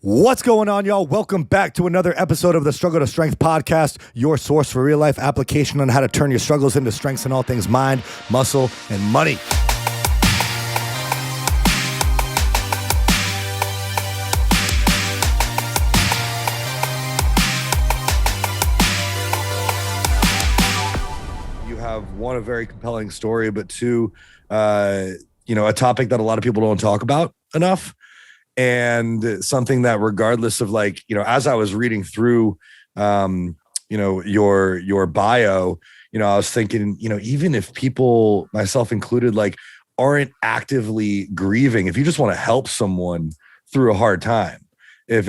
What's going on, y'all? Welcome back to another episode of the Struggle to Strength podcast, your source for real life application on how to turn your struggles into strengths in all things mind, muscle, and money. You have one, a very compelling story, but two, a topic that a lot of people don't talk about enough. And something that regardless of as I was reading through, your bio, I was thinking, even if people, myself included, aren't actively grieving, if you just want to help someone through a hard time, if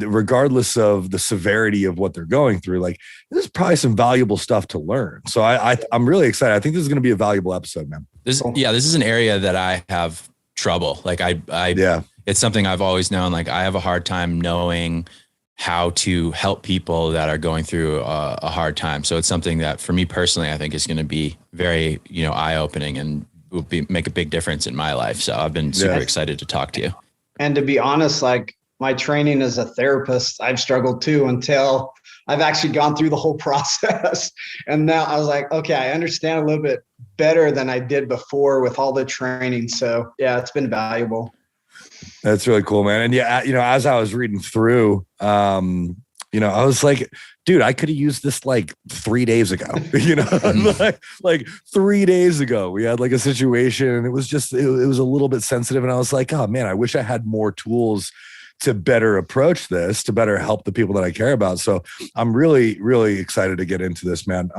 regardless of the severity of what they're going through, there's probably some valuable stuff to learn. So I'm really excited. I think this is going to be a valuable episode, man. This is an area that I have trouble. It's something I've always known. I have a hard time knowing how to help people that are going through a hard time. So it's something that for me personally, I think is going to be very, eye-opening and will make a big difference in my life. So I've been super excited to talk to you. And to be honest, my training as a therapist, I've struggled too until I've actually gone through the whole process. And now I was like, okay, I understand a little bit better than I did before with all the training. So yeah, it's been valuable. That's really cool, man. And as I was reading through, I was like, dude, I could have used this 3 days ago, like 3 days ago, we had a situation and it was a little bit sensitive. And I was like, oh man, I wish I had more tools to better approach this, to better help the people that I care about. So I'm really, really excited to get into this, man.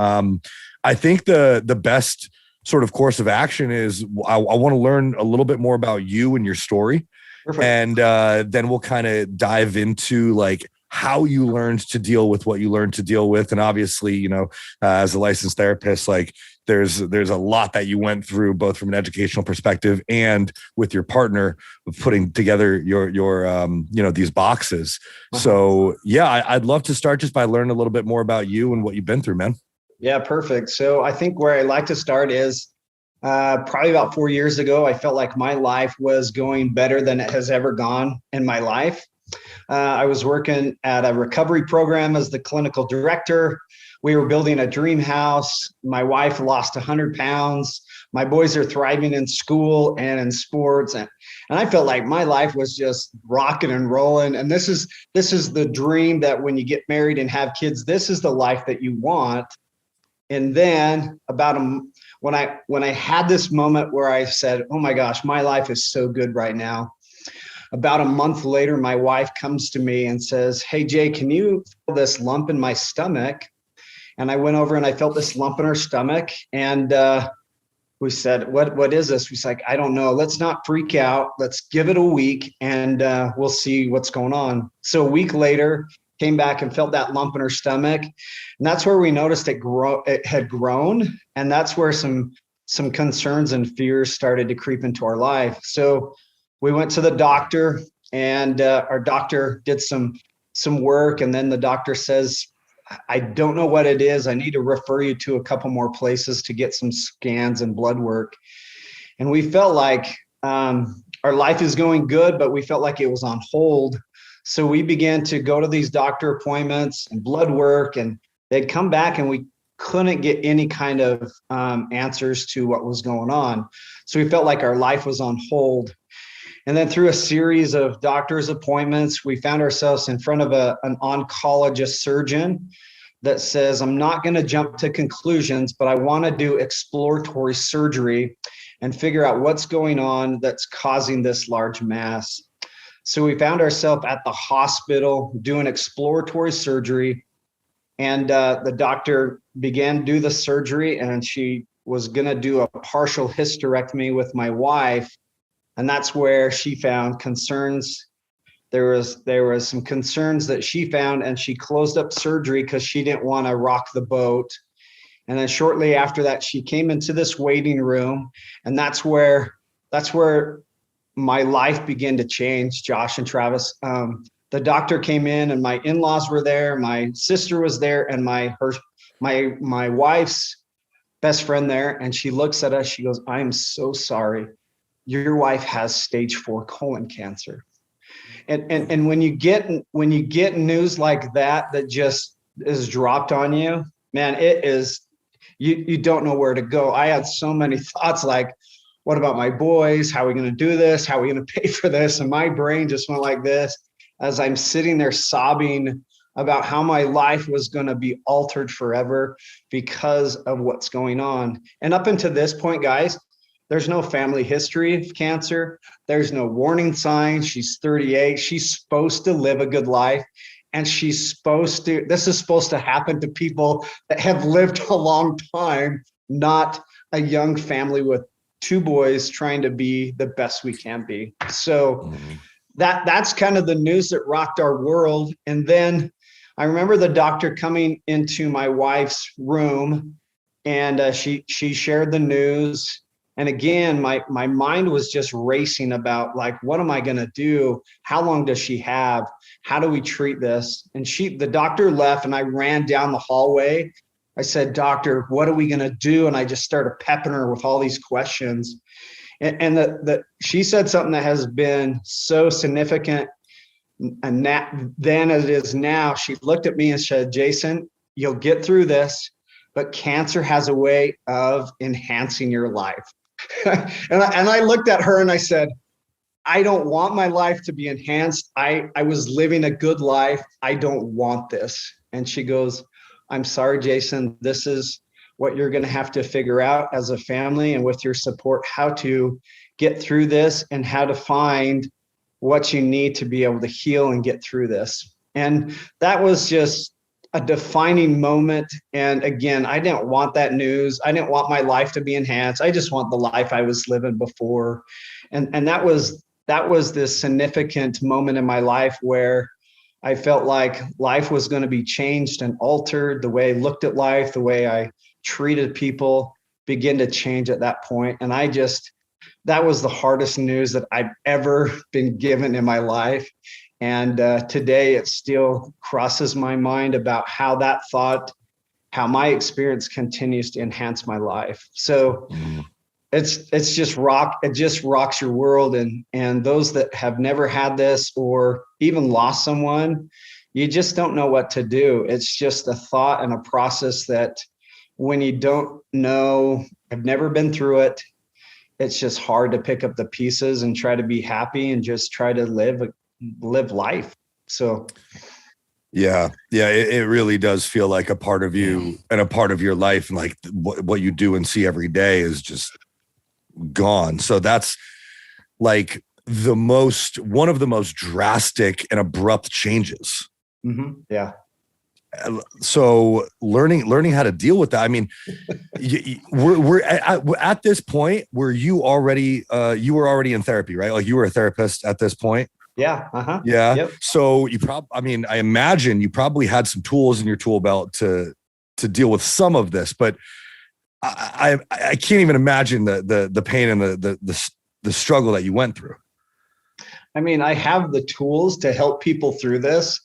I think the best sort of course of action is I want to learn a little bit more about you and your story. Perfect. And then we'll kind of dive into how you learned to deal with what you learned to deal with. And obviously, as a licensed therapist, there's a lot that you went through, both from an educational perspective and with your partner of putting together your these boxes. Uh-huh. So yeah, I'd love to start just by learning a little bit more about you and what you've been through, man. Yeah, perfect. So I think where I like to start is probably about 4 years ago, I felt like my life was going better than it has ever gone in my life. I was working at a recovery program as the clinical director. We were building a dream house. My wife lost 100 pounds. My boys are thriving in school and in sports. And I felt like my life was just rocking and rolling. And this is the dream that when you get married and have kids, this is the life that you want. And then when I had this moment where I said, oh my gosh, my life is so good right now. About a month later, my wife comes to me and says, hey, Jay, can you feel this lump in my stomach? And I went over and I felt this lump in her stomach. And we said, what is this? She's like, I don't know. Let's not freak out. Let's give it a week and we'll see what's going on. So a week later, came back and felt that lump in her stomach. And that's where we noticed it had grown. And that's where some concerns and fears started to creep into our life. So we went to the doctor and our doctor did some work. And then the doctor says, I don't know what it is. I need to refer you to a couple more places to get some scans and blood work. And we felt like our life is going good, but we felt like it was on hold. So we began to go to these doctor appointments and blood work, and they'd come back and we couldn't get any kind of answers to what was going on. So we felt like our life was on hold. And then through a series of doctor's appointments, we found ourselves in front of an oncologist surgeon that says, I'm not going to jump to conclusions, but I want to do exploratory surgery and figure out what's going on that's causing this large mass. So we found ourselves at the hospital doing exploratory surgery, and the doctor began to do the surgery, and she was going to do a partial hysterectomy with my wife. And that's where she found concerns. There was some concerns that she found, and she closed up surgery because she didn't want to rock the boat. And then shortly after that, she came into this waiting room, and that's where my life began to change, Josh and Travis. The doctor came in and my in-laws were there. My sister was there and my wife's best friend there. And she looks at us, she goes, I am so sorry. Your wife has stage 4 colon cancer. And when you get news like that just is dropped on you, man, it is, you don't know where to go. I had so many thoughts like, what about my boys? How are we going to do this? How are we going to pay for this? And my brain just went like this as I'm sitting there sobbing about how my life was going to be altered forever because of what's going on. And up until this point, guys, there's no family history of cancer. There's no warning signs. She's 38. She's supposed to live a good life. And this is supposed to happen to people that have lived a long time, not a young family with 2 boys trying to be the best we can be. So that's kind of the news that rocked our world. And then I remember the doctor coming into my wife's room, and she shared the news. And again, my mind was just racing about like, what am I going to do? How long does she have? How do we treat this? And the doctor left, and I ran down the hallway. I said, "Doctor, what are we going to do?" And I just started peppering her with all these questions. And she said something that has been so significant, and then as it is now. She looked at me and said, "Jason, you'll get through this, but cancer has a way of enhancing your life." and I looked at her and I said, "I don't want my life to be enhanced. I was living a good life. I don't want this." And she goes, "I'm sorry, Jason, this is what you're going to have to figure out as a family and with your support, how to get through this and how to find what you need to be able to heal and get through this." And that was just a defining moment. And again, I didn't want that news. I didn't want my life to be enhanced. I just want the life I was living before. And that was this significant moment in my life where I felt like life was going to be changed and altered. The way I looked at life, the way I treated people began to change at that point. And that was the hardest news that I've ever been given in my life. And today it still crosses my mind about how my experience continues to enhance my life. So it just rocks your world. And those that have never had this or even lost someone, you just don't know what to do. It's just a thought and a process that when you don't know, I've never been through it, it's just hard to pick up the pieces and try to be happy and just try to live life. So yeah, it really does feel like a part of you and a part of your life, and like what you do and see every day is just gone. So that's like one of the most drastic and abrupt changes. Mm-hmm. Yeah. So learning how to deal with that. I mean, we're at this point where you were already in therapy, right? Like you were a therapist at this point. Yeah. Uh-huh. Yeah. Yep. So I imagine you probably had some tools in your tool belt to deal with some of this, but I can't even imagine the pain and the struggle that you went through. I mean, I have the tools to help people through this,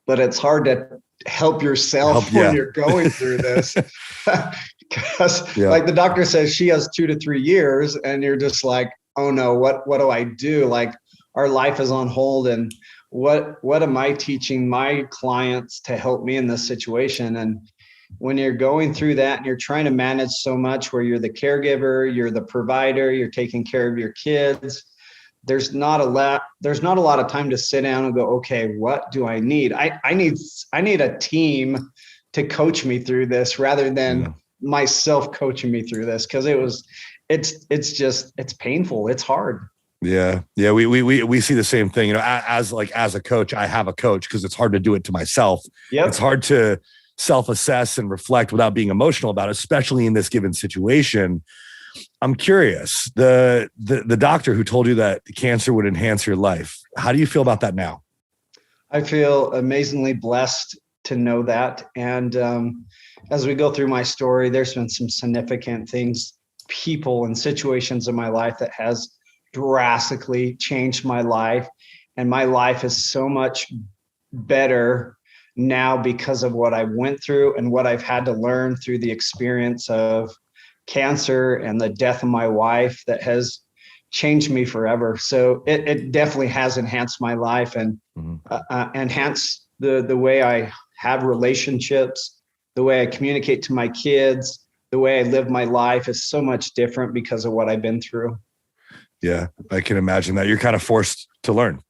but it's hard to help yourself when you're going through this. Because like the doctor says, she has 2 to 3 years, and you're just like, oh no, what do I do? Like our life is on hold, and what am I teaching my clients to help me in this situation? And when you're going through that and you're trying to manage so much, where you're the caregiver, you're the provider, you're taking care of your kids, there's not a lot of time to sit down and go, okay, what do I need? I need a team to coach me through this rather than myself coaching me through this. Cause it's painful. It's hard. Yeah. Yeah. We see the same thing, as a coach, I have a coach because it's hard to do it to myself. Yep. It's hard to self-assess and reflect without being emotional about it, especially in this given situation. I'm curious, the doctor who told you that cancer would enhance your life, how do you feel about that now? I feel amazingly blessed to know that. And as we go through my story, there's been some significant things, people and situations in my life that has drastically changed my life. And my life is so much better now because of what I went through and what I've had to learn through the experience of cancer and the death of my wife that has changed me forever. So it definitely has enhanced my life and enhanced the way I have relationships, the way I communicate to my kids, the way I live my life is so much different because of what I've been through. Yeah, I can imagine that. You're kind of forced to learn.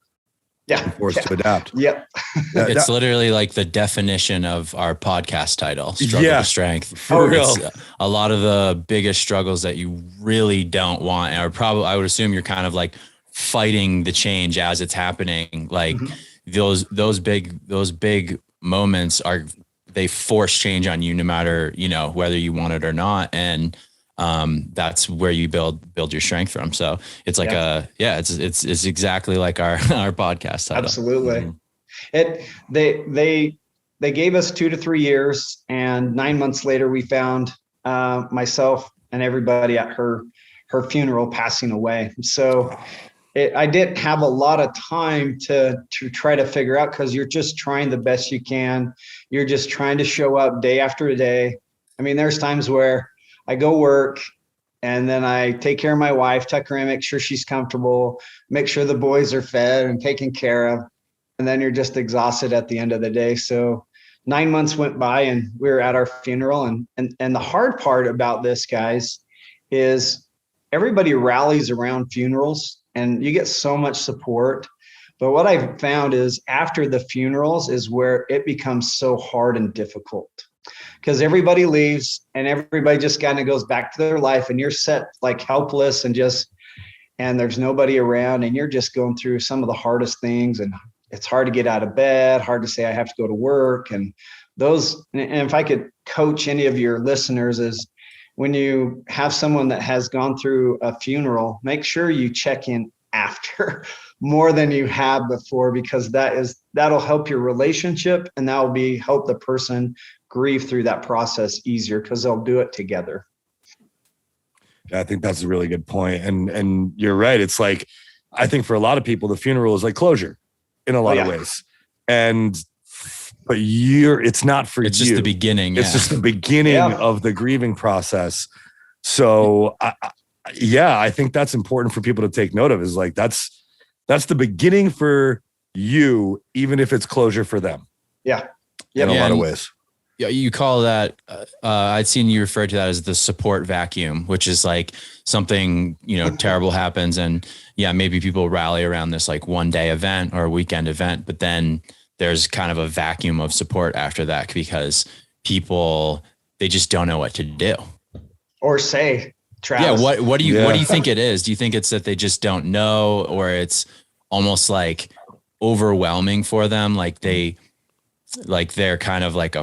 Yeah. Forced to adapt. Yep. It's literally like the definition of our podcast title, Struggle to Strength. For real. It's a lot of the biggest struggles that you really don't want, or probably, I would assume you're kind of like fighting the change as it's happening. Like those big moments they force change on you no matter, whether you want it or not. And that's where you build your strength from. So it's like it's exactly like our podcast title. Absolutely. They gave us 2 to 3 years, and 9 months later we found myself and everybody at her funeral passing away. So I didn't have a lot of time to try to figure out, because you're just trying the best you can. You're just trying to show up day after day. I mean, there's times where I go work and then I take care of my wife, tuck her in, make sure she's comfortable, make sure the boys are fed and taken care of. And then you're just exhausted at the end of the day. So 9 months went by and we were at our funeral. And the hard part about this, guys, is everybody rallies around funerals and you get so much support. But what I've found is after the funerals is where it becomes so hard and difficult, because everybody leaves and everybody just kind of goes back to their life, and you're set like helpless and there's nobody around, and you're just going through some of the hardest things, and it's hard to get out of bed, hard to say I have to go to work. And if I could coach any of your listeners, is when you have someone that has gone through a funeral, make sure you check in after more than you have before, because that'll help your relationship, and that'll help the person grieve through that process easier, because they'll do it together. Yeah, I think that's a really good point. And you're right. It's like, I think for a lot of people, the funeral is like closure in a lot of ways. But it's not for you. It's just the beginning. It's just the beginning of the grieving process. So I think that's important for people to take note of, is like, that's the beginning for you, even if it's closure for them. Yeah. In a lot of ways. Yeah, you call that, I'd seen you refer to that as the support vacuum, which is like something, terrible happens, and maybe people rally around this like one day event or a weekend event, but then there's kind of a vacuum of support after that, because people, they just don't know what to do. Or say, Travis. Yeah. What do you think it is? Do you think it's that they just don't know, or it's almost like overwhelming for them? Like they're kind of like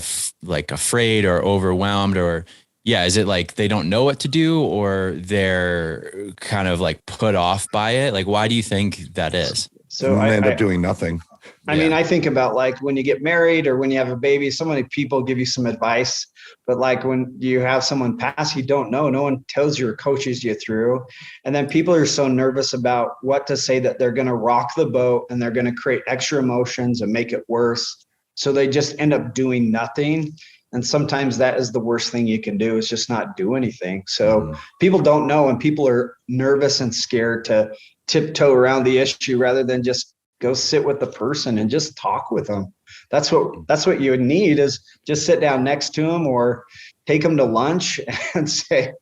afraid or overwhelmed, or is it like they don't know what to do, or they're kind of like put off by it? Like, why do you think that is? So I end up doing nothing. I mean, I think about like when you get married or when you have a baby, so many people give you some advice, but like when you have someone pass, you don't know, no one tells you or coaches you through. And then people are so nervous about what to say that they're going to rock the boat and they're going to create extra emotions and make it worse. So they just end up doing nothing. And sometimes that is the worst thing you can do, is just not do anything. So people don't know, and people are nervous and scared to tiptoe around the issue rather than just go sit with the person and just talk with them. That's what you would need, is just sit down next to them or take them to lunch and say,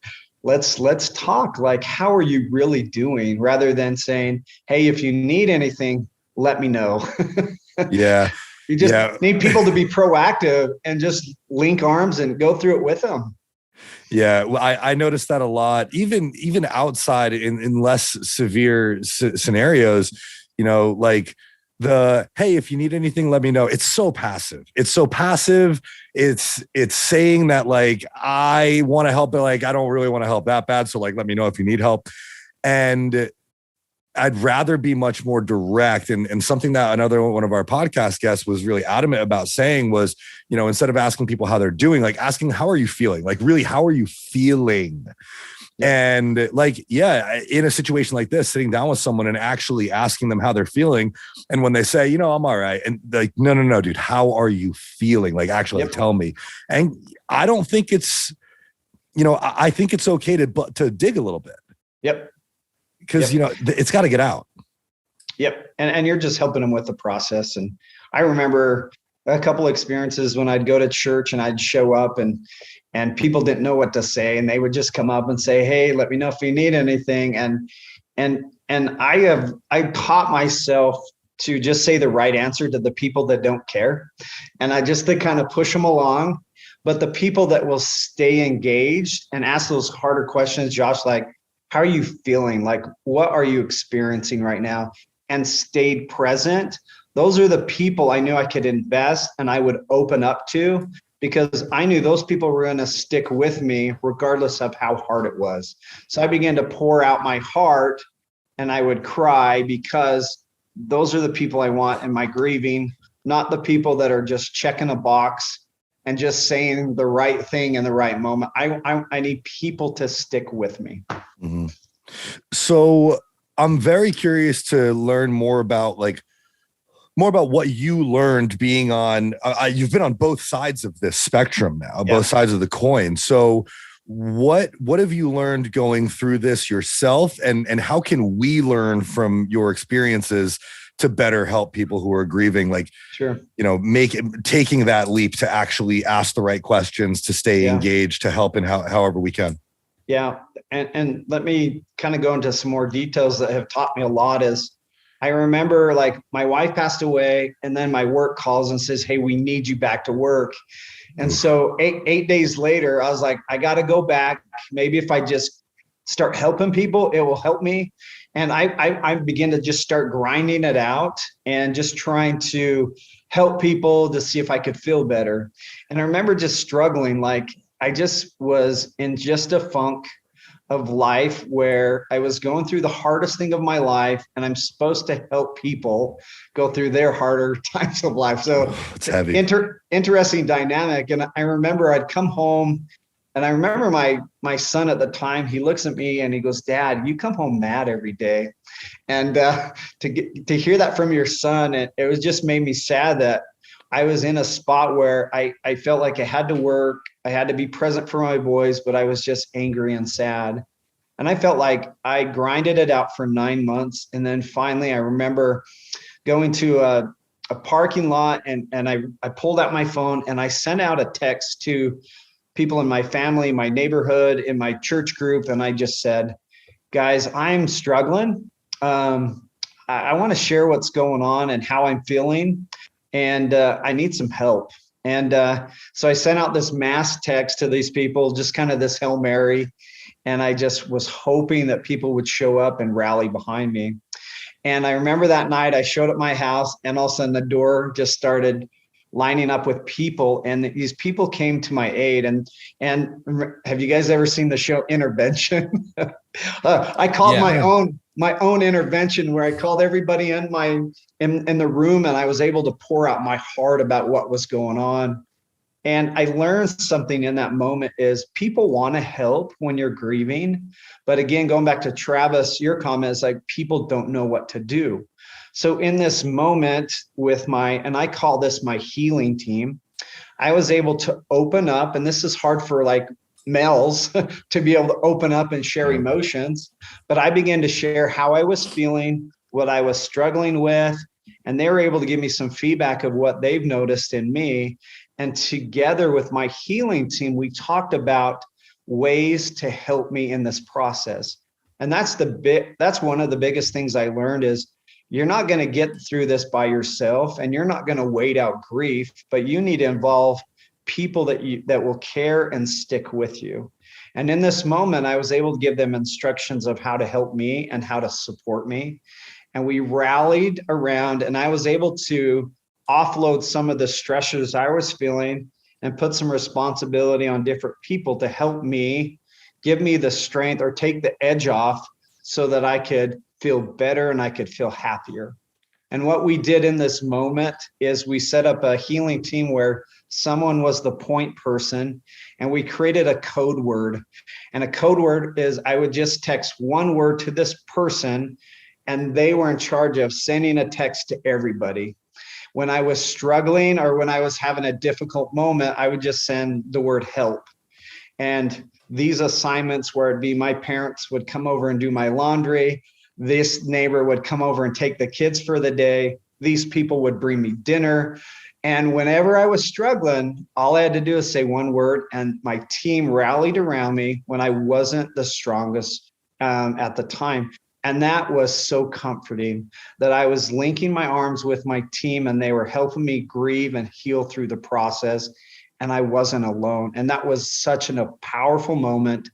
let's talk. Like, how are you really doing? Rather than saying, hey, if you need anything, let me know. Yeah. You just need people to be proactive and just link arms and go through it with them. Yeah, well, I noticed that a lot, even outside in less severe scenarios, like hey, if you need anything, let me know. It's so passive. It's saying that like, I want to help, but like, I don't really want to help that bad. So like, let me know if you need help. And I'd rather be much more direct. And something that one of our podcast guests was really adamant about saying was, instead of asking people how they're doing, like asking, how are you feeling? Like, really, how are you feeling? And like, in a situation like this, sitting down with someone and actually asking them how they're feeling. And when they say, I'm all right. And like, no, dude, how are you feeling? Like, actually tell me. And I don't think it's, I think it's okay to dig a little bit. Yep. because, it's got to get out. Yep. And you're just helping them with the process. And I remember a couple of experiences when I'd go to church and I'd show up and people didn't know what to say. And they would just come up and say, hey, let me know if you need anything. And I taught myself to just say the right answer to the people that don't care. And I just to kind of push them along. But the people that will stay engaged and ask those harder questions, Josh, like, how are you feeling? Like, what are you experiencing right now? And stayed present. Those are the people I knew I could invest and I would open up to, because I knew those people were going to stick with me regardless of how hard it was. So I began to pour out my heart and I would cry, because those are the people I want in my grieving, not the people that are just checking a box and just saying the right thing in the right moment. I need people to stick with me. Mm-hmm. So I'm very curious to learn more about what you learned being on, you've been on both sides of this spectrum now, both sides of the coin. So what have you learned going through this yourself, and how can we learn from your experiences to better help people who are grieving? Like, sure, taking that leap to actually ask the right questions, to stay engaged, to help in however we can. Yeah. And let me kind of go into some more details that have taught me a lot. Is I remember, like, my wife passed away and then my work calls and says, hey, we need you back to work. And so eight days later, I was like, I got to go back. Maybe if I just start helping people, it will help me. And I began to just start grinding it out and just trying to help people to see if I could feel better. And I remember just struggling. Like, I just was in just a funk of life where I was going through the hardest thing of my life, and I'm supposed to help people go through their harder times of life. So it's heavy. Interesting dynamic. And I remember I'd come home, and I remember my son at the time, he looks at me and he goes, Dad, you come home mad every day. And to hear that from your son, it was just made me sad that I was in a spot where I felt like I had to work. I had to be present for my boys, but I was just angry and sad. And I felt like I grinded it out for 9 months. And then finally, I remember going to a parking lot and I pulled out my phone and I sent out a text to people in my family, my neighborhood, in my church group. And I just said, guys, I'm struggling. I want to share what's going on and how I'm feeling. And I need some help. And so I sent out this mass text to these people, just kind of this Hail Mary. And I just was hoping that people would show up and rally behind me. And I remember that night I showed up at my house, and all of a sudden the door just started lining up with people. And these people came to my aid. And have you guys ever seen the show Intervention? I called my own intervention, where I called everybody in the room, and I was able to pour out my heart about what was going on. And I learned something in that moment is people want to help when you're grieving. But again, going back to Travis, your comment is like, people don't know what to do. So in this moment and I call this my healing team, I was able to open up, and this is hard for like males to be able to open up and share emotions, but I began to share how I was feeling, what I was struggling with, and they were able to give me some feedback of what they've noticed in me. And together with my healing team, we talked about ways to help me in this process. And that's one of the biggest things I learned is you're not going to get through this by yourself, and you're not going to wait out grief, but you need to involve people that will care and stick with you. And in this moment, I was able to give them instructions of how to help me and how to support me. And we rallied around, and I was able to offload some of the stressors I was feeling and put some responsibility on different people to help me, give me the strength or take the edge off so that I could feel better and I could feel happier. And what we did in this moment is we set up a healing team where someone was the point person, and we created a code word. And a code word is I would just text one word to this person, and they were in charge of sending a text to everybody. When I was struggling or when I was having a difficult moment, I would just send the word help. And these assignments where it'd be my parents would come over and do my laundry. this neighbor would come over and take the kids for the day. These people would bring me dinner. And whenever I was struggling, all I had to do is say one word, and my team rallied around me when I wasn't the strongest at the time. And that was so comforting, that I was linking my arms with my team, and they were helping me grieve and heal through the process. And I wasn't alone. And that was such a powerful moment,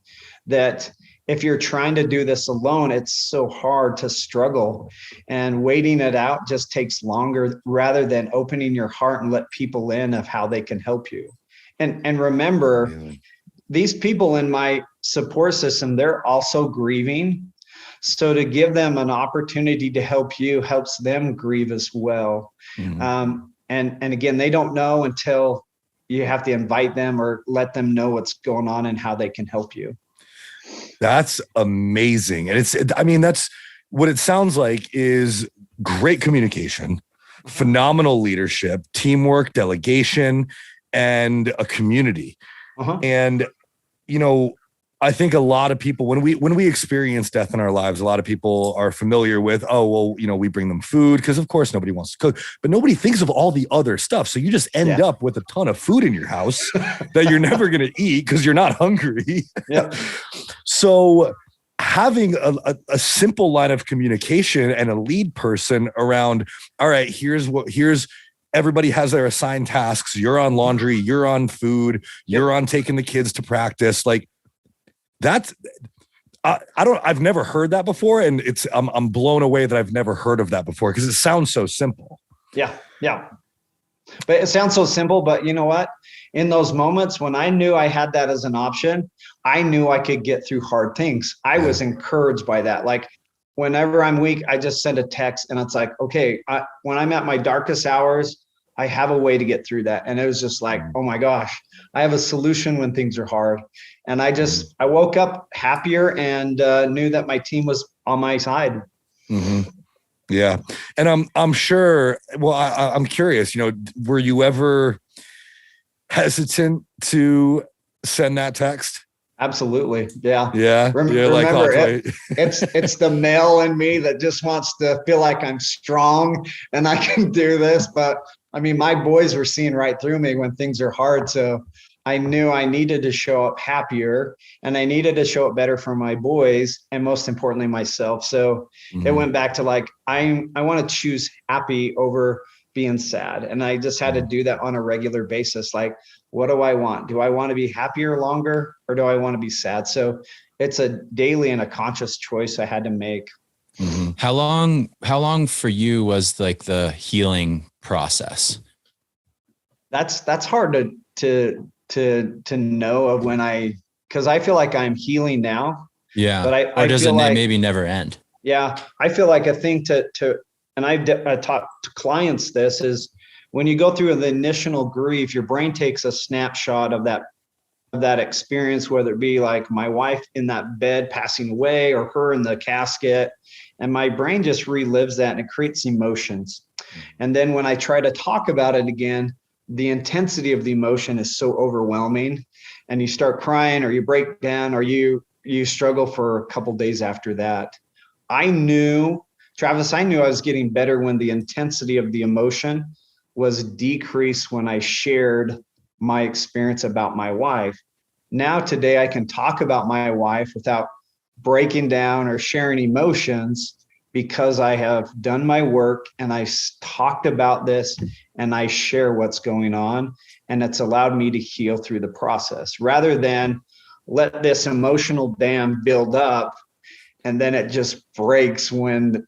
that if you're trying to do this alone, it's so hard to struggle, and waiting it out just takes longer, rather than opening your heart and let people in of how they can help you. And remember, these people in my support system, they're also grieving. So to give them an opportunity to help you helps them grieve as well. And again, they don't know until you have to invite them or let them know what's going on and how they can help you. That's amazing. And that's what it sounds like is great communication, phenomenal leadership, teamwork, delegation, and a community. And, I think a lot of people, when we experience death in our lives, a lot of people are familiar with, we bring them food, because of course nobody wants to cook, but nobody thinks of all the other stuff. So you just end up with a ton of food in your house that you're never going to eat because you're not hungry. So having a simple line of communication and a lead person around, all right, here's everybody has their assigned tasks. You're on laundry, you're on food, you're on taking the kids to practice. Like, that's, I've never heard that before. And I'm blown away that I've never heard of that before, because it sounds so simple. Yeah. But it sounds so simple, but you know what? In those moments when I knew I had that as an option, I knew I could get through hard things. I was encouraged by that. Like, whenever I'm weak, I just send a text, and it's like, okay, when I'm at my darkest hours, I have a way to get through that. And it was just like, oh my gosh, I have a solution when things are hard. And I woke up happier and knew that my team was on my side. Yeah. And I'm sure, I'm curious, were you ever hesitant to send that text? Absolutely. Yeah. Remember, it's the male in me that just wants to feel like I'm strong and I can do this. But I mean, my boys were seeing right through me when things are hard. So I knew I needed to show up happier, and I needed to show up better for my boys, and most importantly, myself. So it went back to like, I want to choose happy over being sad. And I just had to do that on a regular basis. Like, what do I want? Do I want to be happier longer, or do I want to be sad? So it's a daily and a conscious choice I had to make. How long for you was like the healing process? That's hard to know of because I feel like I'm healing now. Yeah. But or does it maybe never end? Yeah. I feel like a thing and I taught clients this is, when you go through the initial grief, your brain takes a snapshot of that experience, whether it be like my wife in that bed passing away or her in the casket. And my brain just relives that, and it creates emotions. And then when I try to talk about it again, the intensity of the emotion is so overwhelming, and you start crying, or you break down, or you struggle for a couple days after that. Travis, I knew I was getting better when the intensity of the emotion was decreased when I shared my experience about my wife. Now, today, I can talk about my wife without breaking down or sharing emotions, because I have done my work and I talked about this and I share what's going on, and it's allowed me to heal through the process, rather than let this emotional dam build up and then it just breaks when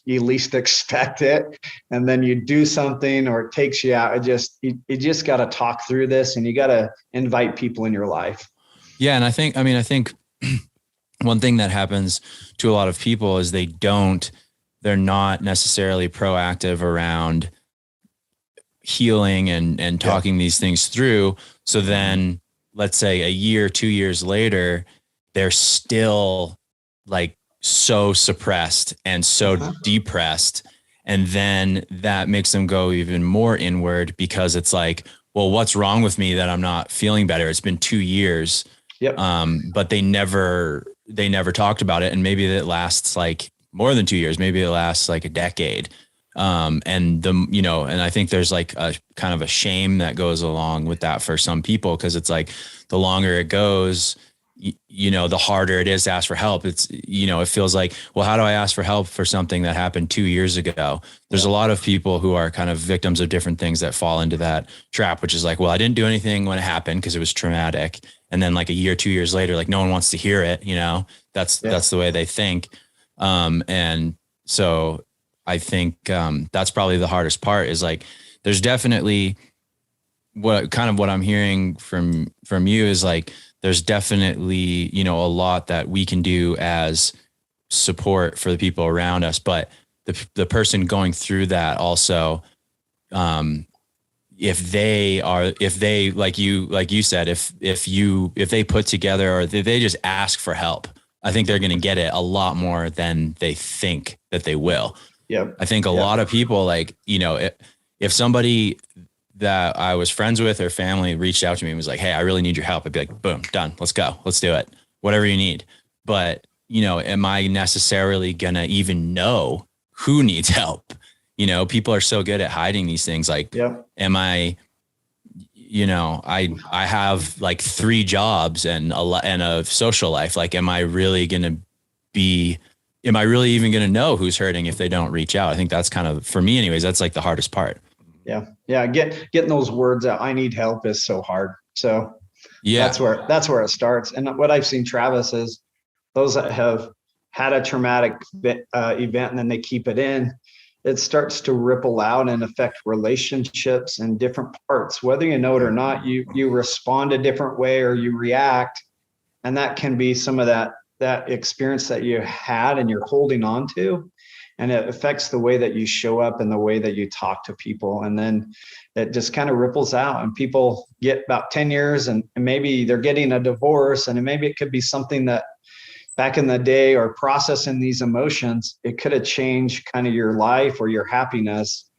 you least expect it, and then you do something or it takes you out. You just got to talk through this, and you got to invite people in your life. Yeah. And I think one thing that happens to a lot of people is they're not necessarily proactive around healing and talking these things through. So then, let's say a year, 2 years later, they're still like so suppressed and so depressed. And then that makes them go even more inward, because it's like, well, what's wrong with me that I'm not feeling better? It's been 2 years. But they never talked about it. And maybe that lasts like more than 2 years, maybe it lasts like a decade. And I think there's like a kind of a shame that goes along with that for some people. Cause it's like the longer it goes, the harder it is to ask for help. It's, it feels like, well, how do I ask for help for something that happened 2 years ago? There's a lot of people who are kind of victims of different things that fall into that trap, which is like, well, I didn't do anything when it happened because it was traumatic. And then like a year, 2 years later, like no one wants to hear it. That's the way they think. And so I think, that's probably the hardest part is like, there's definitely what I'm hearing from you is like, there's definitely, a lot that we can do as support for the people around us, but the person going through that also, if they like you said, if they put together or if they just ask for help, I think they're going to get it a lot more than they think that they will. Yeah. I think a lot of people like, if somebody that I was friends with or family reached out to me and was like, hey, I really need your help. I'd be like, boom, done. Let's go. Let's do it. Whatever you need. But, am I necessarily going to even know who needs help? People are so good at hiding these things. Like, am I, I have like 3 jobs and a social life. Like, am I really even going to know who's hurting if they don't reach out? I think that's kind of, for me anyways, that's like the hardest part. Yeah. Yeah. Getting those words out, I need help, is so hard. So that's where it starts. And what I've seen, Travis, is those that have had a traumatic event and then they keep it in, it starts to ripple out and affect relationships in different parts, whether you know it or not. You respond a different way or you react. And that can be some of that experience that you had and you're holding on to. And it affects the way that you show up and the way that you talk to people. And then it just kind of ripples out and people get about 10 years and maybe they're getting a divorce, and maybe it could be something that back in the day or processing these emotions, it could have changed kind of your life or your happiness.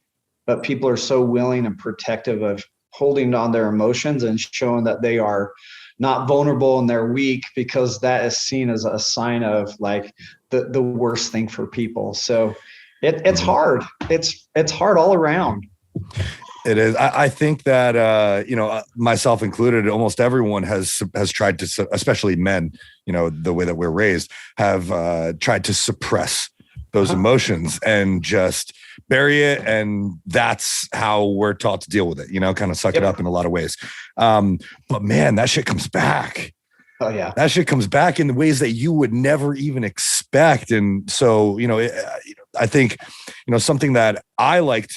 But people are so willing and protective of holding on their emotions and showing that they are not vulnerable and they're weak, because that is seen as a sign of like the worst thing for people. So it's hard. It's hard all around. It is. I think that, myself included, almost everyone has tried to, especially men, the way that we're raised, have tried to suppress those emotions and just bury it. And that's how we're taught to deal with it, kind of suck it up in a lot of ways. But man, that shit comes back. Oh yeah. That shit comes back in the ways that you would never even expect. And so, I think, something that I like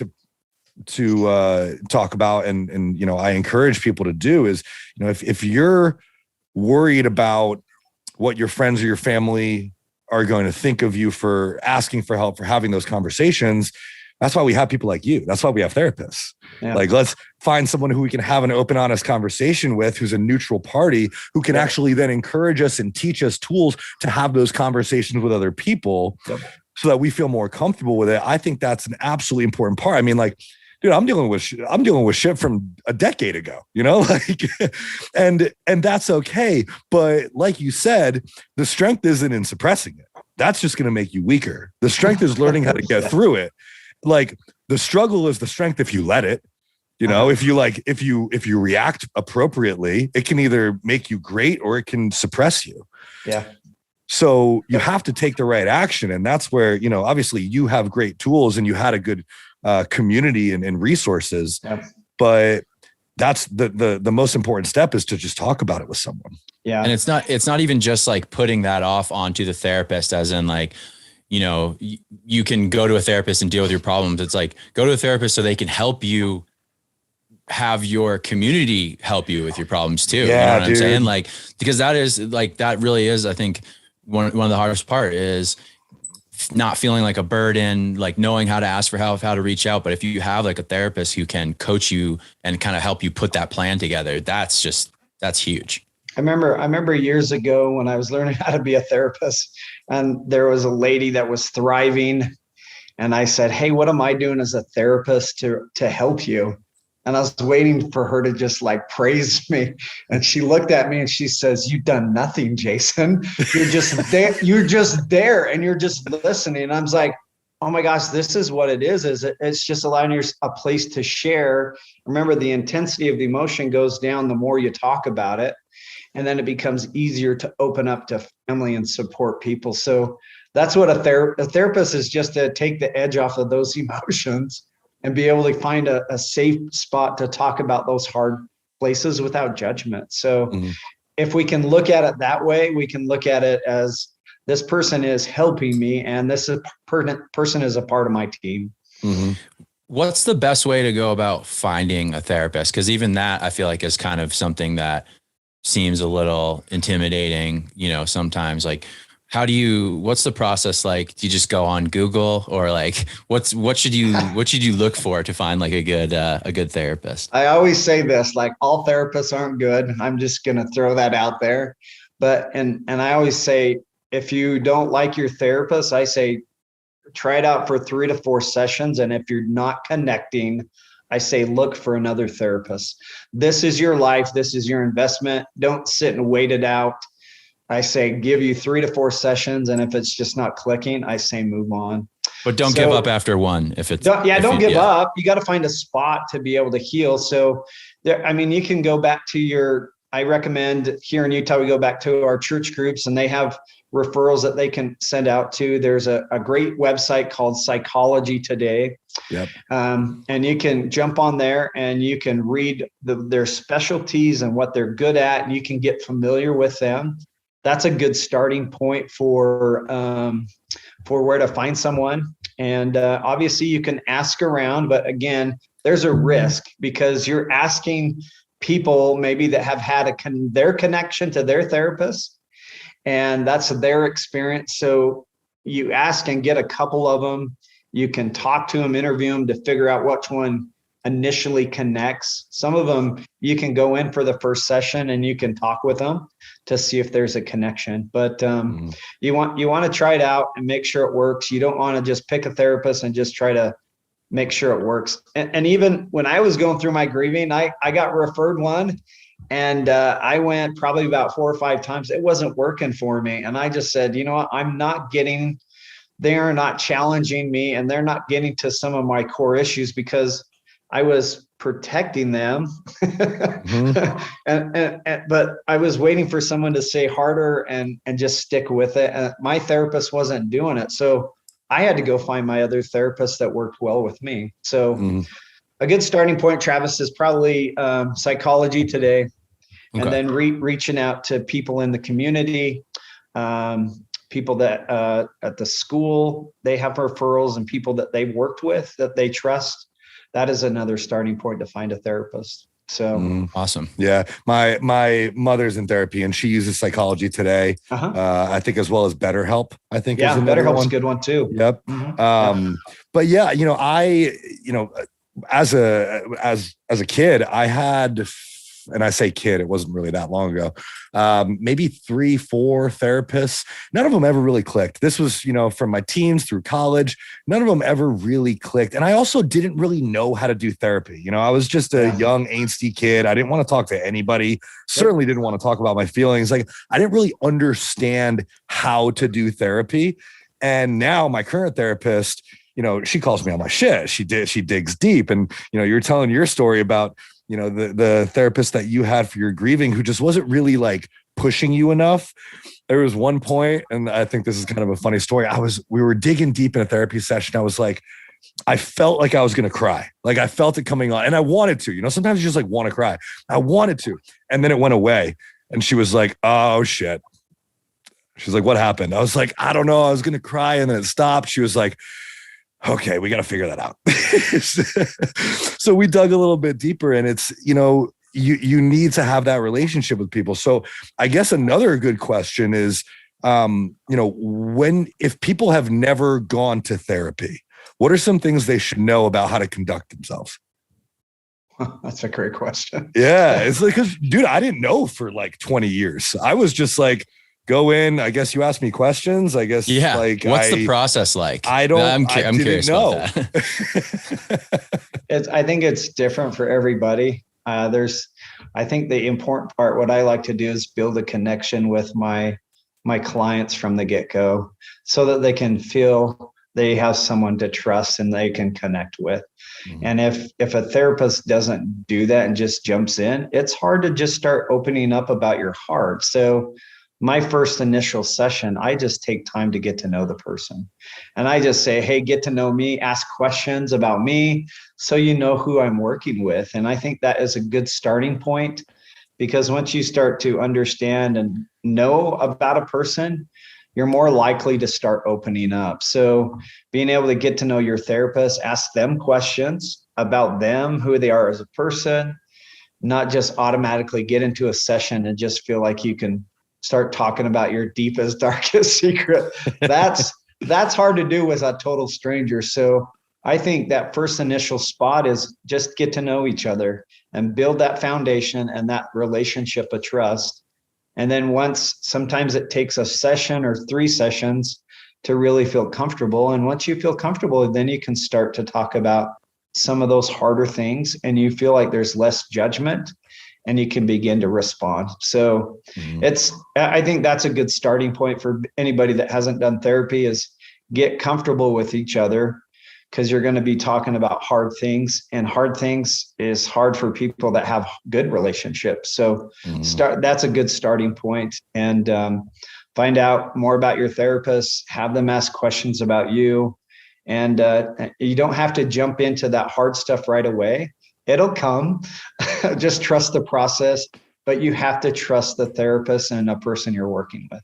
to talk about and I encourage people to do is, if you're worried about what your friends or your family are going to think of you for asking for help, for having those conversations, that's why we have people like you. That's why we have therapists. Yeah. Like, let's find someone who we can have an open, honest conversation with, who's a neutral party, who can actually then encourage us and teach us tools to have those conversations with other people so that we feel more comfortable with it. I think that's an absolutely important part. I mean, like, dude, I'm dealing with shit from a decade ago, and that's okay. But like you said, the strength isn't in suppressing it. That's just going to make you weaker. The strength is learning how to get through it. Like, the struggle is the strength if you let it. If you react appropriately, it can either make you great or it can suppress you. Yeah. So you have to take the right action. And that's where, obviously you have great tools and you had a good community and resources, but that's the most important step, is to just talk about it with someone. Yeah. And it's not even just like putting that off onto the therapist, as in like, you can go to a therapist and deal with your problems. It's like, go to a therapist so they can help you have your community help you with your problems too. Yeah, you know what I'm saying? Like, because that really is, I think one of the hardest part is not feeling like a burden, like knowing how to ask for help, how to reach out. But if you have like a therapist who can coach you and kind of help you put that plan together, that's huge. I remember years ago when I was learning how to be a therapist, and there was a lady that was thriving. And I said, hey, what am I doing as a therapist to help you? And I was waiting for her to just like praise me. And she looked at me and she says, "You've done nothing, Jason. You're just there. You're just there and you're just listening." And I was like, oh my gosh, this is what it is. It's just allowing you a place to share. Remember, the intensity of the emotion goes down the more you talk about it. And then it becomes easier to open up to family and support people. So that's what a therapist is, just to take the edge off of those emotions and be able to find a safe spot to talk about those hard places without judgment. So if we can look at it that way, we can look at it as, this person is helping me, and this person is a part of my team. Mm-hmm. What's the best way to go about finding a therapist? Because even that, I feel like, is kind of something that seems a little intimidating, sometimes. Like, what's the process like? Do you just go on Google, or like, what should you look for to find like a good therapist? I always say this, like, all therapists aren't good. I'm just going to throw that out there. But, and I always say, if you don't like your therapist, I say, try it out for 3 to 4 sessions. And if you're not connecting, I say, look for another therapist. This is your life. This is your investment. Don't sit and wait it out. I say, give you 3 to 4 sessions. And if it's just not clicking, I say, move on. But don't give up after one. Don't give up. You got to find a spot to be able to heal. So you can go back to I recommend, here in Utah, we go back to our church groups, and they have referrals that they can send out to. There's a great website called Psychology Today. Yep. And you can jump on there and you can read their specialties and what they're good at, and you can get familiar with them. That's a good starting point for where to find someone. And obviously you can ask around, but again, there's a risk, because you're asking people maybe that have had their connection to their therapist, and that's their experience. So you ask and get a couple of them. You can talk to them, interview them to figure out which one initially connects. Some of them you can go in for the first session and you can talk with them to see if there's a connection. But you want to try it out and make sure it works. You don't want to just pick a therapist and just try to make sure it works. And even when I was going through my grieving, I got referred one, and I went probably about 4 or 5 times. It wasn't working for me. And I just said, you know what, they're not challenging me, and they're not getting to some of my core issues, because I was protecting them. But I was waiting for someone to say harder and just stick with it. And my therapist wasn't doing it. So I had to go find my other therapist that worked well with me. So a good starting point, Travis, is probably Psychology Today. Okay. And then reaching out to people in the community, people that at the school, they have referrals, and people that they've worked with that they trust. That is another starting point to find a therapist. So awesome. Yeah. My mother's in therapy, and she uses Psychology Today. I think, as well as BetterHelp, I think. Yeah. BetterHelp's a good one too. Yep. But yeah, as a kid, I had, and I say kid, it wasn't really that long ago, maybe 3, 4 therapists. None of them ever really clicked. This was, from my teens through college, none of them ever really clicked. And I also didn't really know how to do therapy. I was just a young, angsty kid. I didn't want to talk to anybody. Certainly didn't want to talk about my feelings. Like, I didn't really understand how to do therapy. And now my current therapist, she calls me on my shit. She digs deep. And, you're telling your story about, the therapist that you had for your grieving, who just wasn't really like pushing you enough. There was one point, and I think this is kind of a funny story. We were digging deep in a therapy session. I was like, I felt like I was going to cry. Like, I felt it coming on, and I wanted to, sometimes you just like want to cry. I wanted to. And then it went away, and she was like, oh shit. She's like, what happened? I was like, I don't know. I was going to cry, and then it stopped. She was like, okay, we got to figure that out. So we dug a little bit deeper, and it's, you need to have that relationship with people. So I guess another good question is, if people have never gone to therapy, what are some things they should know about how to conduct themselves? That's a great question. Yeah. It's like, 'cause dude, I didn't know for like 20 years. I was just like go in. I guess you asked me questions. I guess, like, what's the process like? I'm curious know. about that. I think it's different for everybody. I think the important part, what I like to do is build a connection with my clients from the get-go so that they can feel they have someone to trust and they can connect with. Mm-hmm. And if a therapist doesn't do that and just jumps in, it's hard to just start opening up about your heart. So my first initial session, I just take time to get to know the person. And I just say, hey, get to know me, ask questions about me so you know who I'm working with. And I think that is a good starting point, because once you start to understand and know about a person, you're more likely to start opening up. So being able to get to know your therapist, ask them questions about them, who they are as a person, not just automatically get into a session and just feel like you can start talking about your deepest, darkest secret. That's hard to do with a total stranger. So I think that first initial spot is just get to know each other and build that foundation and that relationship of trust. And then sometimes it takes a session or 3 sessions to really feel comfortable. And once you feel comfortable, then you can start to talk about some of those harder things and you feel like there's less judgment and you can begin to respond. So I think that's a good starting point for anybody that hasn't done therapy, is get comfortable with each other, because you're going to be talking about hard things, and hard things is hard for people that have good relationships. So that's a good starting point, and find out more about your therapist, have them ask questions about you. And you don't have to jump into that hard stuff right away. It'll come. Just trust the process, but you have to trust the therapist and a person you're working with.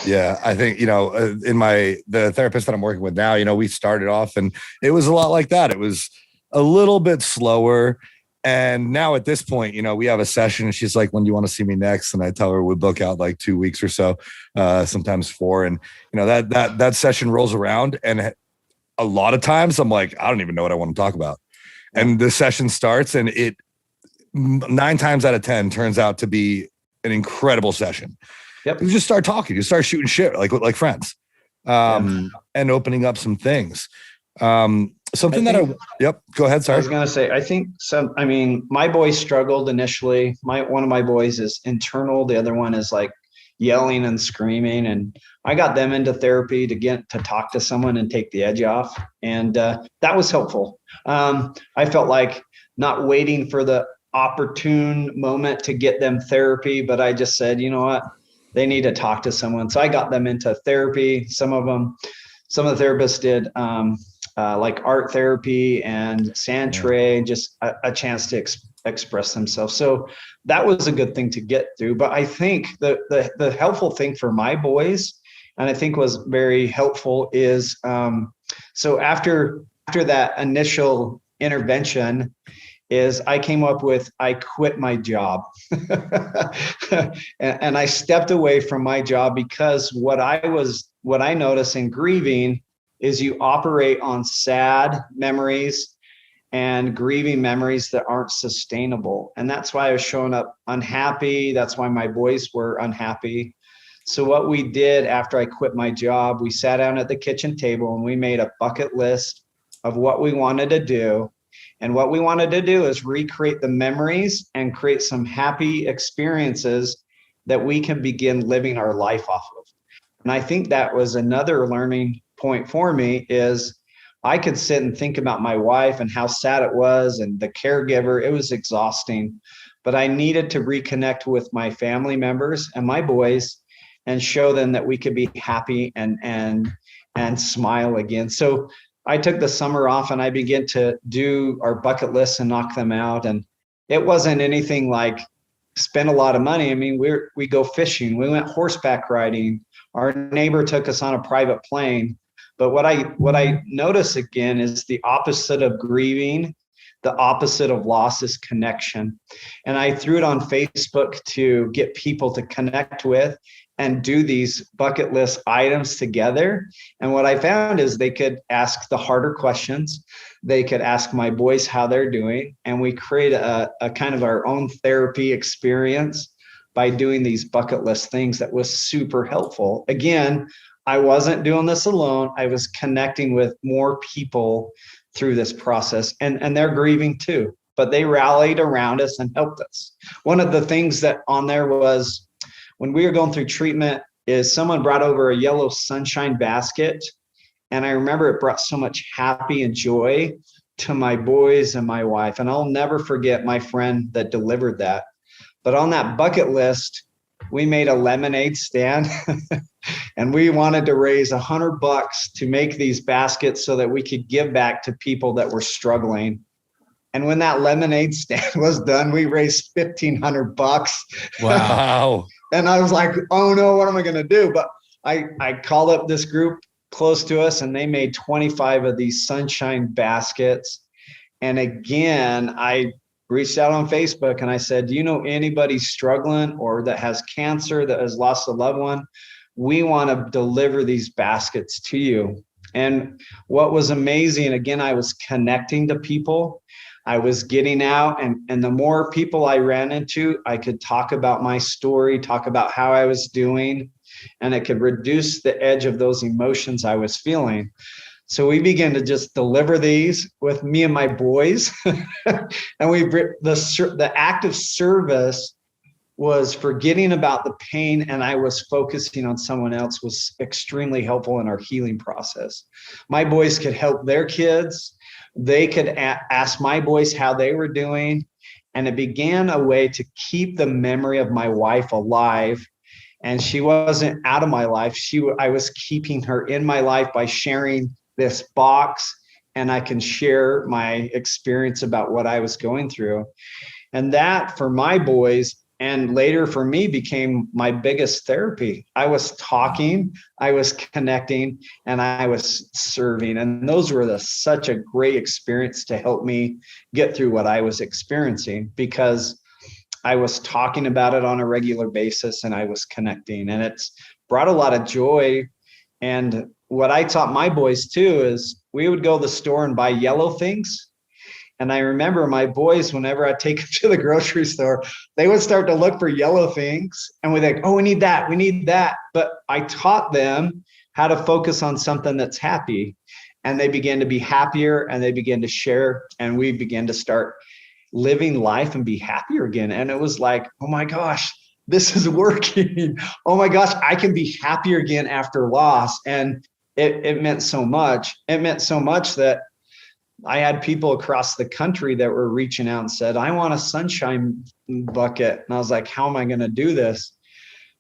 Yeah, I think, the therapist that I'm working with now, we started off and it was a lot like that. It was a little bit slower. And now at this point, we have a session and she's like, when do you want to see me next? And I tell her we book out like 2 weeks or so, sometimes 4. And, that session rolls around, and a lot of times I'm like, I don't even know what I want to talk about. And the session starts, and it 9 times out of 10 turns out to be an incredible session. Yep. You just start talking, you start shooting shit like friends, and opening up some things. Go ahead. Sorry. I was going to say, I think my boys struggled initially. One of my boys is internal. The other one is like yelling and screaming. And I got them into therapy to get to talk to someone and take the edge off. And that was helpful. I felt like not waiting for the opportune moment to get them therapy, but I just said, you know what? They need to talk to someone. So I got them into therapy. Some of the therapists did like art therapy and sand tray, just a chance to express themselves. So that was a good thing to get through. But I think the helpful thing for my boys, and I think was very helpful, is so after that initial intervention, is I came up with, I quit my job. and I stepped away from my job, because what I noticed in grieving is you operate on sad memories and grieving memories that aren't sustainable. And that's why I was showing up unhappy. That's why my boys were unhappy. So what we did after I quit my job, we sat down at the kitchen table and we made a bucket list of what we wanted to do. And what we wanted to do is recreate the memories and create some happy experiences that we can begin living our life off of. And I think that was another learning point for me, is I could sit and think about my wife and how sad it was and the caregiver. It was exhausting, but I needed to reconnect with my family members and my boys and show them that we could be happy and smile again. So I took the summer off and I began to do our bucket lists and knock them out. And it wasn't anything like spend a lot of money. I mean, we go fishing, we went horseback riding. Our neighbor took us on a private plane. But what I notice again is the opposite of grieving, the opposite of loss is connection. And I threw it on Facebook to get people to connect with and do these bucket list items together. And what I found is they could ask the harder questions. They could ask my boys how they're doing. And we create a kind of our own therapy experience by doing these bucket list things that was super helpful. Again, I wasn't doing this alone. I was connecting with more people through this process, and they're grieving too, but they rallied around us and helped us. One of the things that on there was when we were going through treatment is someone brought over a yellow sunshine basket. And I remember it brought so much happy and joy to my boys and my wife. And I'll never forget my friend that delivered that. But on that bucket list, we made a lemonade stand and we wanted to raise $100 to make these baskets so that we could give back to people that were struggling. And when that lemonade stand was done, we raised $1,500. Wow. And I was like, oh no, what am I going to do? But I called up this group close to us and they made 25 of these sunshine baskets. And again, I reached out on Facebook and I said, do you know anybody struggling or that has cancer, that has lost a loved one? We want to deliver these baskets to you. And what was amazing, again, I was connecting to people. I was getting out, and the more people I ran into, I could talk about my story, talk about how I was doing, and it could reduce the edge of those emotions I was feeling. So we began to just deliver these with me and my boys. And the act of service was forgetting about the pain, and I was focusing on someone else, was extremely helpful in our healing process. My boys could help their kids. They could ask my boys how they were doing. And it began a way to keep the memory of my wife alive. And she wasn't out of my life. I was keeping her in my life by sharing this box, and I can share my experience about what I was going through. And that for my boys and later for me became my biggest therapy. I was talking, I was connecting, and I was serving. And those were such a great experience to help me get through what I was experiencing, because I was talking about it on a regular basis and I was connecting, and it's brought a lot of joy. And what I taught my boys too is we would go to the store and buy yellow things. And I remember my boys, whenever I take them to the grocery store, they would start to look for yellow things and we'd think, oh, we need that, we need that. But I taught them how to focus on something that's happy, and they began to be happier and they began to share, and we began to start living life and be happier again. And it was like, oh my gosh, this is working. Oh my gosh, I can be happier again after loss. And it meant so much. It meant so much that I had people across the country that were reaching out and said, I want a sunshine bucket. And I was like, how am I going to do this?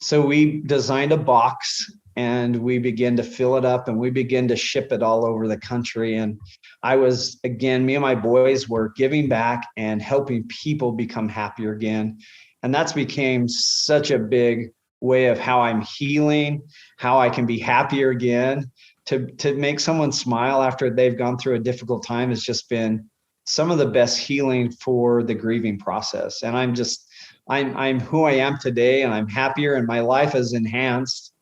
So we designed a box and we began to fill it up and we began to ship it all over the country. And I was, again, me and my boys were giving back and helping people become happier again. And that's became such a big way of how I'm healing, how I can be happier again. To make someone smile after they've gone through a difficult time has just been some of the best healing for the grieving process. And I'm who I am today, and I'm happier, and my life is enhanced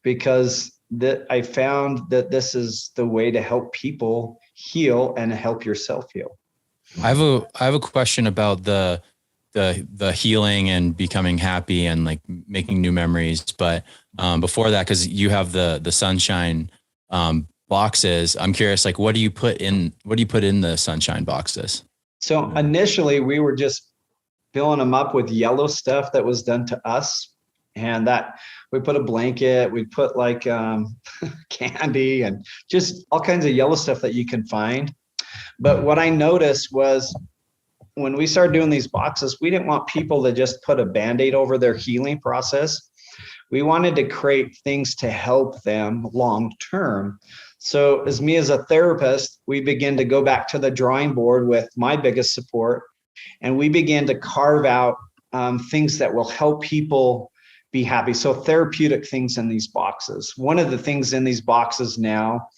because I found that this is the way to help people heal and help yourself heal. I have a question about the healing and becoming happy and like making new memories. But before that, because you have the sunshine boxes, I'm curious, like, what do you put in the sunshine boxes? So initially we were just filling them up with yellow stuff that was done to us. And that we put a blanket, we put like candy and just all kinds of yellow stuff that you can find. But what I noticed was when we started doing these boxes, we didn't want people to just put a Band-Aid over their healing process. We wanted to create things to help them long-term. So as a therapist, we began to go back to the drawing board with my biggest support. And we began to carve out things that will help people be happy. So therapeutic things in these boxes. One of the things in these boxes now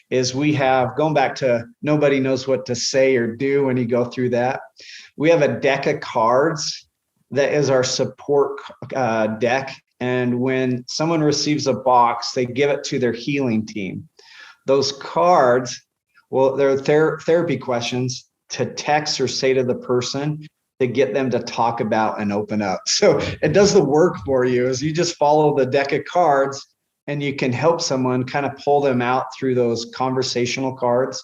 is we have, going back to nobody knows what to say or do when you go through that. We have a deck of cards that is our support deck. And when someone receives a box, they give it to their healing team. Those cards, well, they're therapy questions to text or say to the person, to get them to talk about and open up. So it does the work for you, is you just follow the deck of cards and you can help someone kind of pull them out through those conversational cards